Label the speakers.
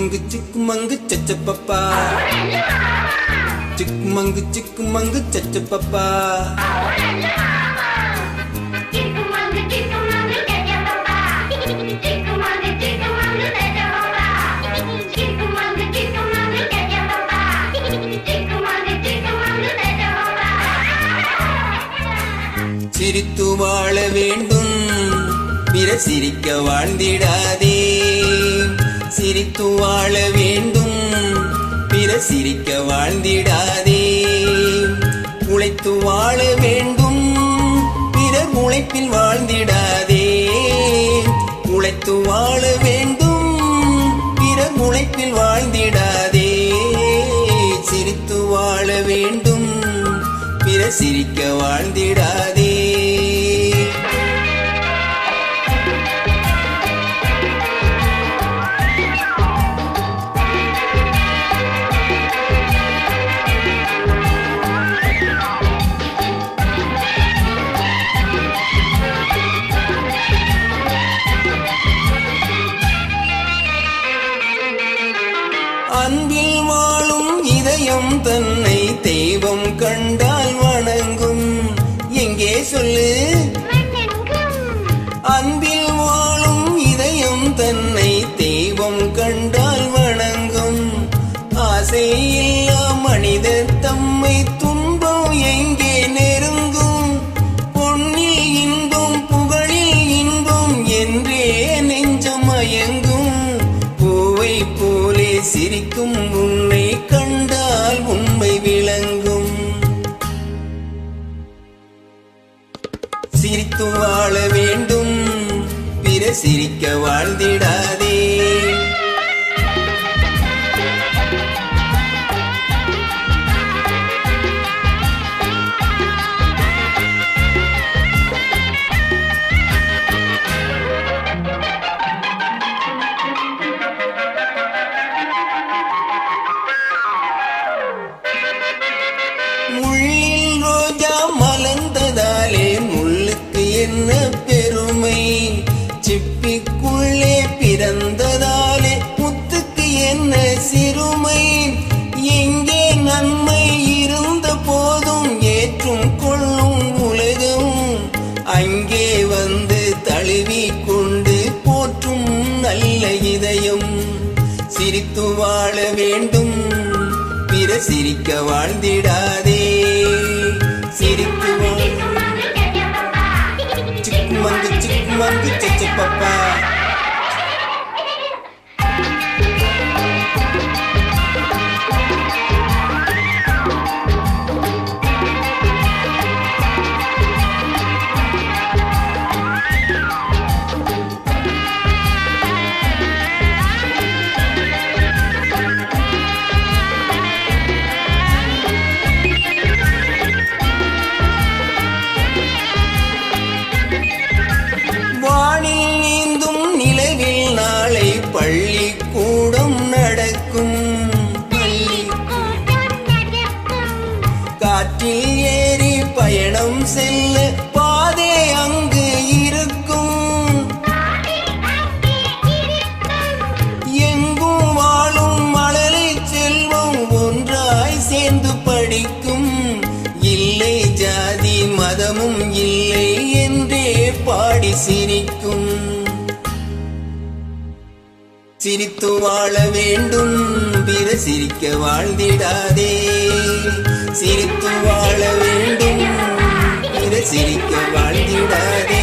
Speaker 1: சிக்குமங்கு சச்சப்பப்பா சிக்குமங்கு சச்சப்பப்பா சிரித்து வாழ வேண்டும் பிற சிரிக்க வாழ்ந்திடாதே சிரித்து வாழ வேண்டும் பிற சிரிக்க வாழ்ந்திடாதே உழைத்து வாழ வேண்டும் பிறர் உழைப்பில் வாழ்ந்திடாதே உழைத்து வாழ வேண்டும் பிறர் உழைப்பில் வாழ்ந்திடாதே சிரித்து வாழ வேண்டும் பிற சிரிக்க வாழ்ந்திடாதே அன்பில் வாழும் இதயம் தன்னை தெய்வம் கண்டால் வணங்கும் எங்கே சொல்லு அன்பில் வாழும் இதயம் தன்னை தெய்வம் கண்டால் வணங்கும் ஆசையில்லா மனிதர் தம்மை துன்பம் எங்கே நெருங்கும் பொன்னில் இன்பம் புகழில் இன்பம் என்றே நெஞ்சம் மயங்கும் பூவை போலே சிரிக்கும் உன்னை கண்டால் உண்மை விளங்கும் சிரித்து வாழ வேண்டும் பிற சிரிக்க வாழ்ந்திடாதே முள்ளில் ரோஜா மலர்ந்ததாலே முள்ளுக்கு என்ன பெருமை சிப்பிக்குள்ளே பிறந்ததாலே முத்துக்கு என்ன சிறுமை எங்கே நன்மை இருந்த போதும் ஏற்றும் கொள்ளும் உலகம் அங்கே வந்து தழுவி கொண்டு போற்றும் நல்ல இதயம் சிரித்து வாழ வேண்டும் பிற சிரிக்க வாழ்ந்திடாதே சிரித்து சிக்குமங்கு சச்சப்பப்பா பள்ளிக்கூடம் நடக்கும் காற்றில் ஏறி பயணம் செல்ல பாதை அங்கு இருக்கும் எங்கும் வாழும் மழலை செல்வம் ஒன்றாய் சேர்ந்து படிக்கும் இல்லை ஜாதி மதமும் இல்லை என்றே பாடி சிரிக்கும் சிரித்து வாழ வேண்டும் பிற சிரிக்க வாழ்ந்திடாதே சிரித்து வாழ வேண்டும் பிற சிரிக்க வாழ்ந்திடாதே